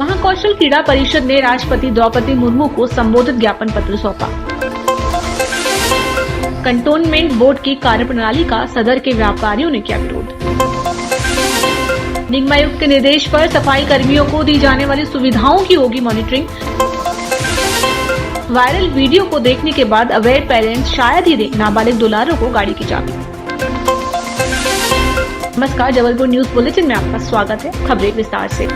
महाकौशल क्रीड़ा परिषद ने राष्ट्रपति द्रौपदी मुर्मू को संबोधित ज्ञापन पत्र सौंपा। कंटोनमेंट बोर्ड की कार्यप्रणाली का सदर के व्यापारियों ने किया विरोध। निगमायुक्त के निर्देश पर सफाई कर्मियों को दी जाने वाली सुविधाओं की होगी मॉनिटरिंग। वायरल वीडियो को देखने के बाद अवेयर पेरेंट्स शायद ही दें नाबालिग दुलारों को गाड़ी की चाबी। नमस्कार, जबलपुर न्यूज बुलेटिन में आपका स्वागत है। खबरें विस्तार से।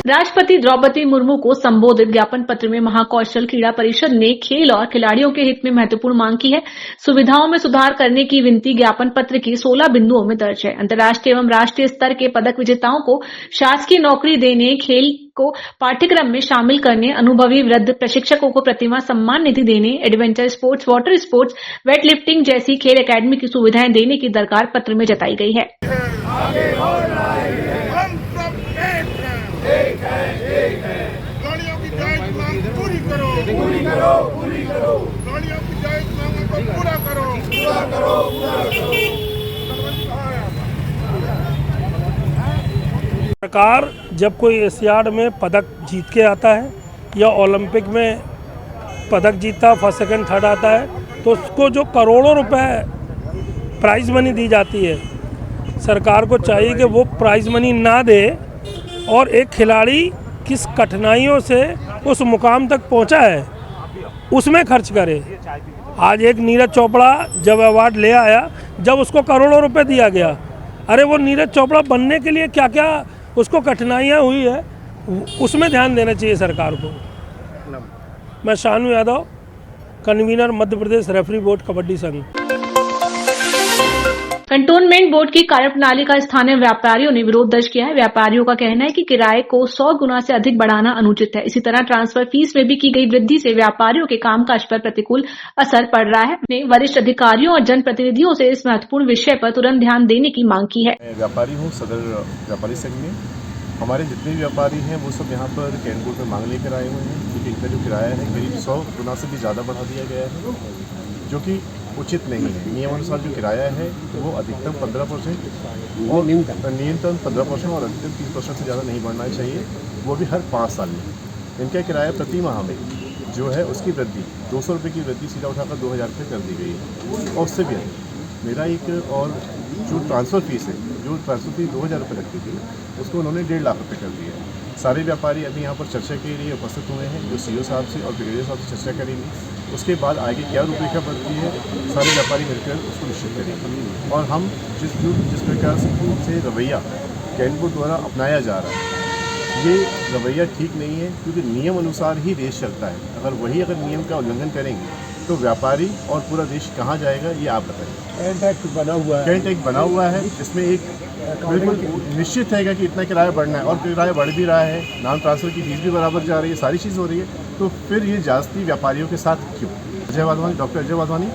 राष्ट्रपति द्रौपदी मुर्मू को संबोधित ज्ञापन पत्र में महाकौशल क्रीड़ा परिषद ने खेल और खिलाड़ियों के हित में महत्वपूर्ण मांग की है। सुविधाओं में सुधार करने की विनती ज्ञापन पत्र की 16 बिंदुओं में दर्ज है। अंतर्राष्ट्रीय एवं राष्ट्रीय स्तर के पदक विजेताओं को शासकीय नौकरी देने, खेल को पाठ्यक्रम में शामिल करने, अनुभवी वृद्ध प्रशिक्षकों को प्रतिमा सम्मान निधि देने, adventure sports, water sports, weight lifting जैसी खेल अकादमी की सुविधाएं देने की दरकार पत्र में जताई गई है। गाड़ियों की जायज मांग पूरी करो, पूरी करो, पूरी करो। गाड़ियों की जायज मांगों को पूरा करो, पूरा करो, पूरा करो। सरकार जब कोई एशियाड में पदक जीत के आता है या ओलंपिक में पदक जीतता है, फर्स्ट सेकंड थर्ड आता है, तो उसको जो करोड़ों रुपए प्राइज मनी दी जाती है, सरकार को चाहिए कि वो प्राइज मनी ना दे और एक खिलाड़ी किस कठिनाइयों से उस मुकाम तक पहुंचा है उसमें खर्च करे। आज एक नीरज चोपड़ा जब अवार्ड ले आया, जब उसको करोड़ों रुपए दिया गया, अरे वो नीरज चोपड़ा बनने के लिए क्या क्या उसको कठिनाइयां हुई है, उसमें ध्यान देना चाहिए सरकार को। मैं Shanu Yadav, convener Madhya Pradesh referee board kabaddi संघ। कंटोनमेंट बोर्ड की कार्यप्रणाली का स्थानीय व्यापारियों ने विरोध दर्ज किया है। व्यापारियों का कहना है कि किराए को 100 गुना से अधिक बढ़ाना अनुचित है। इसी तरह ट्रांसफर फीस में भी की गई वृद्धि से व्यापारियों के कामकाज पर प्रतिकूल असर पड़ रहा है। ने वरिष्ठ अधिकारियों और जनप्रतिनिधियों से इस महत्वपूर्ण विषय पर तुरंत ध्यान देने की मांग की है। व्यापारी हूँ सदर व्यापारी संघ में। हमारे जितने भी व्यापारी हैं वो सब यहाँ पर कैंट बोर्ड में मांग लेकर आए हुए हैं, क्योंकि इनका जो किराया है करीब 100 गुना से भी ज़्यादा बढ़ा दिया गया है, जो कि उचित नहीं है। नियमानुसार जो किराया है वो अधिकतम 15% और न्यूनतम 15% और अधिकतम 30% से ज़्यादा नहीं बढ़ना चाहिए, वो भी हर 5 साल में। इनका किराया प्रति माह में जो है उसकी वृद्धि 200 रुपये की वृद्धि सीधा उठाकर 2000 रुपये कर दी गई है, और उससे भी अधिक। मेरा एक और जो ट्रांसफ़र फीस है, जो ट्रांसफ़र फीस 2000 रुपये लगती थी, उसको उन्होंने 1.5 लाख रुपये कर दिया है। सारे व्यापारी अभी यहाँ पर चर्चा के लिए उपस्थित हुए हैं, जो सीओ साहब से और ब्रिगेडियर साहब से चर्चा करेंगे। उसके बाद आगे क्या रूपरेखा बनती है, सारे व्यापारी मिलकर उसको निश्चित करेंगे। और हम जिस प्रकार से रवैया कैंट बोर्ड द्वारा अपनाया जा रहा है, ये रवैया ठीक नहीं है, क्योंकि नियम अनुसार ही देश चलता है। अगर नियम का उल्लंघन करेंगे तो व्यापारी और पूरा देश कहाँ जाएगा, ये आप बताइए। कैंट एक्ट बना हुआ है, जिसमें एक बिल्कुल निश्चित है कि इतना किराया बढ़ना है, और किराया बढ़ भी रहा है, नाम ट्रांसफ़र की फीस भी बराबर जा रही है, सारी चीज़ हो रही है, तो फिर ये जास्ती व्यापारियों के साथ क्यों? अजय वाधवानी, डॉक्टर अजय वाधवानी,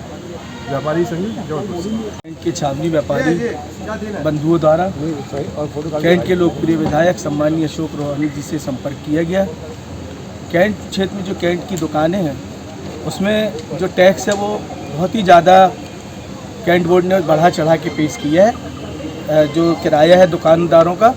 व्यापारी संघ जबलपुर। कैंट के छावनी व्यापारी बंधुओं द्वारा कैंट के लोकप्रिय विधायक सम्मानीय अशोक रोहानी जी से संपर्क किया गया। कैंट क्षेत्र में जो कैंट की दुकानें हैं उसमें जो टैक्स है वो बहुत ही ज़्यादा कैंट बोर्ड ने बढ़ा चढ़ा के पेश किया है। जो किराया है दुकानदारों का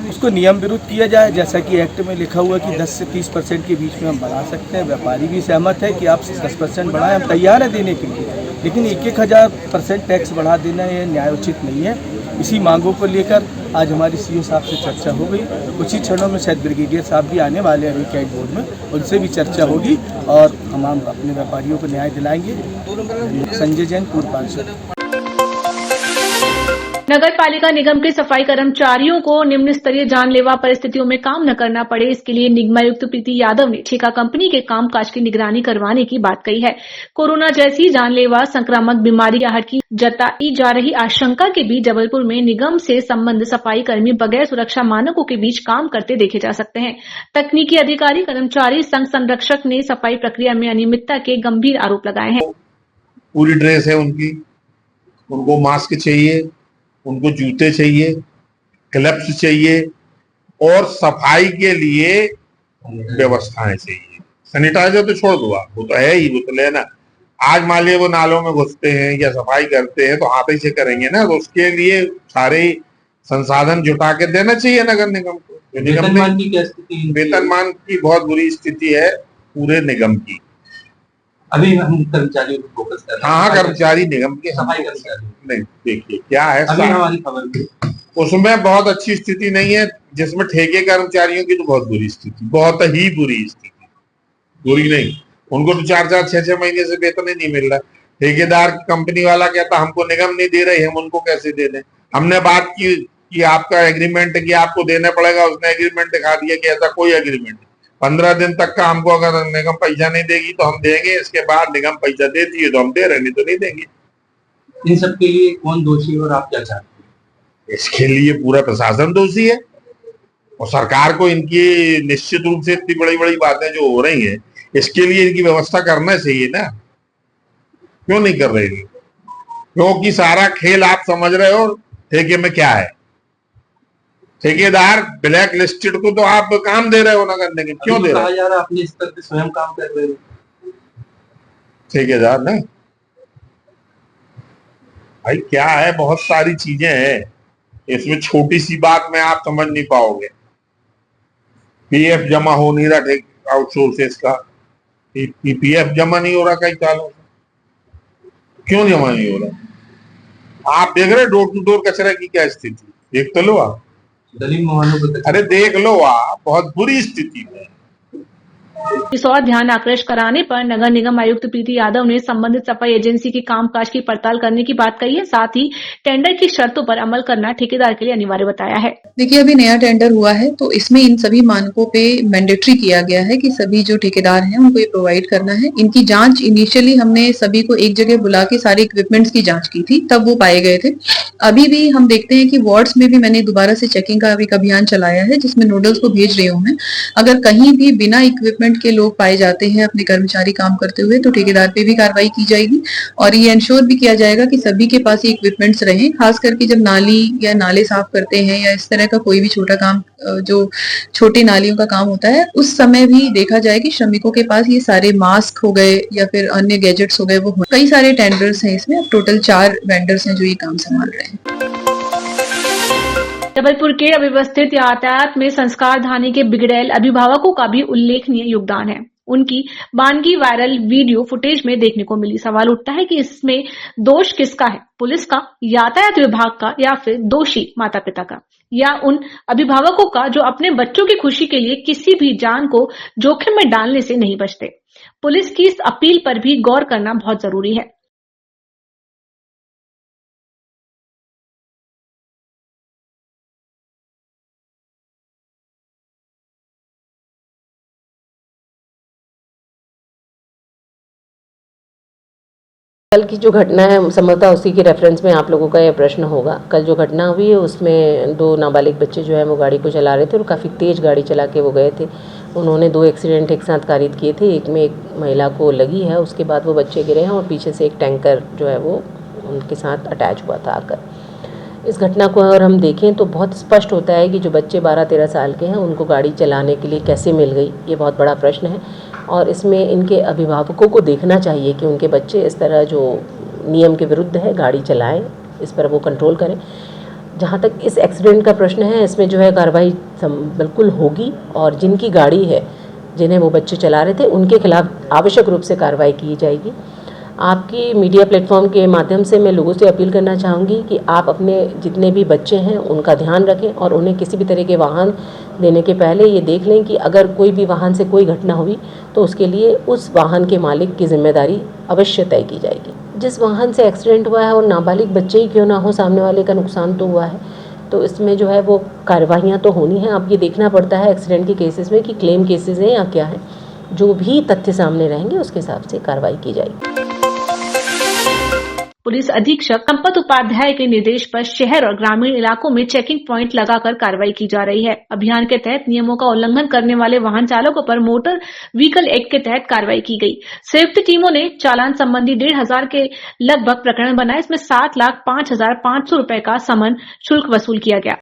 उसको नियम विरुद्ध किया जाए, जैसा कि एक्ट में लिखा हुआ कि 10 से 30% के बीच में हम बढ़ा सकते हैं। व्यापारी भी सहमत है कि आप 10% बढ़ाएं, हम तैयार हैं देने के लिए, लेकिन 1,000% टैक्स बढ़ा देना ये न्यायोचित नहीं है। इसी मांगों को लेकर आज हमारी सीओ साहब से चर्चा हो गई। कुछ ही क्षणों में शायद ब्रिगेडियर साहब भी आने वाले हैं कैंट बोर्ड में, उनसे भी चर्चा होगी और हम अपने व्यापारियों को न्याय दिलाएंगे। संजय जैन, पूर्व पार्षद। नगर पालिका निगम के सफाई कर्मचारियों को निम्न स्तरीय जानलेवा परिस्थितियों में काम न करना पड़े, इसके लिए निगमायुक्त प्रीति यादव ने ठेका कंपनी के कामकाज की निगरानी करवाने की बात कही है। कोरोना जैसी जानलेवा संक्रामक बीमारी के आहट की जताई जा रही आशंका के बीच जबलपुर में निगम से संबंध सफाई कर्मी बगैर सुरक्षा मानकों के बीच काम करते देखे जा सकते हैं। तकनीकी अधिकारी कर्मचारी संघ संरक्षक ने सफाई प्रक्रिया में अनियमितता के गंभीर आरोप लगाए हैं। पूरी ड्रेस है उनकी, उनको मास्क चाहिए, उनको जूते चाहिए, ग्लव्स चाहिए, और सफाई के लिए व्यवस्थाएं चाहिए। सैनिटाइजर तो छोड़ दो, आप वो तो है ही, वो तो लेना। आज मान लीजिए वो नालों में घुसते हैं या सफाई करते हैं तो हाथ ही से करेंगे ना, तो उसके लिए सारे संसाधन जुटा के देना चाहिए नगर निगम को। वेतनमान की क्या स्थिति है? वेतनमान की बहुत बुरी स्थिति है पूरे निगम की। अभी हम कर्मचारियों को फोकस कर रहे हैं। हाँ, कर्मचारी निगम के सफाई कर्मचारी नहीं, देखिए क्या है, अभी हमारी खबर में उसमें बहुत अच्छी स्थिति नहीं है। जिसमें ठेके कर्मचारियों की तो बहुत बुरी स्थिति, बहुत ही बुरी स्थिति, बुरी नहीं, उनको तो 4-4, 6-6 महीने से वेतन ही नहीं मिल रहा। ठेकेदार कंपनी वाला कहता हमको निगम नहीं दे रही, हम उनको कैसे दे दें। हमने बात की कि आपका एग्रीमेंट है कि आपको देना पड़ेगा, उसने एग्रीमेंट दिखा दिया कि ऐसा कोई एग्रीमेंट 15 दिन तक का हमको अगर निगम पैसा नहीं देगी तो हम देंगे, इसके बाद निगम पैसा देती है तो हम दे रहे, नहीं तो नहीं देंगे। इन सब के लिए कौन दोषी और आप क्या चाहते हैं? इसके लिए पूरा प्रशासन दोषी है और सरकार को इनकी निश्चित रूप से इतनी बड़ी बड़ी बातें जो हो रही हैं इसके लिए इनकी व्यवस्था करना चाहिए ना। क्यों नहीं कर रही? क्योंकि सारा खेल आप समझ रहे हो ठेके में क्या है। ठेकेदार ब्लैक लिस्टेड को तो आप काम दे रहे हो ना करने के, क्यों दे रहे हो? यार अपने स्तर पे स्वयं काम कर रहे हो ठेकेदार ना भाई, क्या है, बहुत सारी चीजें हैं इसमें। छोटी सी बात में आप समझ नहीं पाओगे। पीएफ जमा हो नहीं रहा आउटसोर्सेस का, पीपीएफ जमा नहीं हो रहा कई सालों से। क्यों जमा नहीं हो रहा? आप देख रहे डोर टू डोर कचरे की क्या स्थिति, देख तो लो आप। दलील मोहनों को अरे देख लो आप, बहुत बुरी स्थिति में। इस और ध्यान आकृष्ट कराने पर नगर निगम आयुक्त प्रीति यादव ने संबंधित सफाई एजेंसी की कामकाज की पड़ताल करने की बात कही है। साथ ही टेंडर की शर्तों पर अमल करना ठेकेदार के लिए अनिवार्य बताया है। देखिए, अभी नया टेंडर हुआ है तो इसमें इन सभी मानकों पे मैंडेटरी किया गया है कि सभी जो ठेकेदार हैं उनको ये प्रोवाइड करना है। इनकी जांच इनिशियली हमने सभी को एक जगह बुला के सारे इक्विपमेंट्स की जांच की थी, तब वो पाए गए थे। अभी भी हम देखते हैं कि वार्ड्स में भी मैंने दोबारा से चेकिंग का एक अभियान चलाया है जिसमें नोडल्स को भेज रही हूँ मैं। अगर कहीं भी बिना इक्विपमेंट के लोग पाए जाते हैं अपने कर्मचारी काम करते हुए तो ठेकेदार पे भी कार्रवाई की जाएगी और ये इंश्योर भी किया जाएगा कि सभी के पास ये इक्विपमेंट्स रहें। खास करके जब नाली या नाले साफ करते हैं या इस तरह का कोई भी छोटा काम, जो छोटी नालियों का काम होता है, उस समय भी देखा जाए कि श्रमिकों के पास ये सारे मास्क हो गए या फिर अन्य गैजेट्स हो गए वो हो। कई सारे टेंडर्स हैं इसमें, टोटल 4 वेंडर्स हैं जो ये काम संभाल रहे हैं। जबलपुर के अव्यवस्थित यातायात में संस्कार धानी के बिगड़ैल अभिभावकों का भी उल्लेखनीय योगदान है। उनकी बानगी वायरल वीडियो फुटेज में देखने को मिली। सवाल उठता है कि इसमें दोष किसका है, पुलिस का, यातायात विभाग का, या फिर दोषी माता पिता का, या उन अभिभावकों का जो अपने बच्चों की खुशी के लिए किसी भी जान को जोखिम में डालने से नहीं बचते। पुलिस की इस अपील पर भी गौर करना बहुत जरूरी है। कल की जो घटना है संभवतः उसी के रेफरेंस में आप लोगों का यह प्रश्न होगा। कल जो घटना हुई है उसमें 2 नाबालिग बच्चे जो है वो गाड़ी को चला रहे थे और काफ़ी तेज़ गाड़ी चला के वो गए थे। उन्होंने 2 एक्सीडेंट एक साथ कारित किए थे। एक में एक महिला को लगी है, उसके बाद वो बच्चे गिरे हैं और पीछे से एक टैंकर जो है वो उनके साथ अटैच हुआ था आकर। इस घटना को अगर हम देखें तो बहुत स्पष्ट होता है कि जो बच्चे 12-13 साल के हैं उनको गाड़ी चलाने के लिए कैसे मिल गई, ये बहुत बड़ा प्रश्न है। और इसमें इनके अभिभावकों को देखना चाहिए कि उनके बच्चे इस तरह जो नियम के विरुद्ध है गाड़ी चलाएं, इस पर वो कंट्रोल करें। जहाँ तक इस एक्सीडेंट का प्रश्न है, इसमें जो है कार्रवाई बिल्कुल होगी और जिनकी गाड़ी है, जिन्हें वो बच्चे चला रहे थे, उनके खिलाफ आवश्यक रूप से कार्रवाई की जाएगी। आपकी मीडिया प्लेटफॉर्म के माध्यम से मैं लोगों से अपील करना चाहूँगी कि आप अपने जितने भी बच्चे हैं उनका ध्यान रखें और उन्हें किसी भी तरह के वाहन देने के पहले ये देख लें कि अगर कोई भी वाहन से कोई घटना हुई तो उसके लिए उस वाहन के मालिक की जिम्मेदारी अवश्य तय की जाएगी। जिस वाहन से एक्सीडेंट हुआ है और नाबालिग बच्चे ही क्यों ना हो, सामने वाले का नुकसान तो हुआ है, तो इसमें जो है वो कार्रवाइयाँ तो होनी है। अब ये देखना पड़ता है एक्सीडेंट के केसेस में कि क्लेम केसेस हैं या क्या है। जो भी तथ्य सामने रहेंगे उसके हिसाब से कार्रवाई की जाएगी। पुलिस अधीक्षक संपत उपाध्याय के निर्देश पर शहर और ग्रामीण इलाकों में चेकिंग पॉइंट लगाकर कार्रवाई की जा रही है। अभियान के तहत नियमों का उल्लंघन करने वाले वाहन चालकों पर मोटर व्हीकल एक्ट के तहत कार्रवाई की गई। संयुक्त टीमों ने चालान संबंधी 1,500 के लगभग प्रकरण बनाए। इसमें 7,05,500 रुपए का समन शुल्क वसूल किया गया।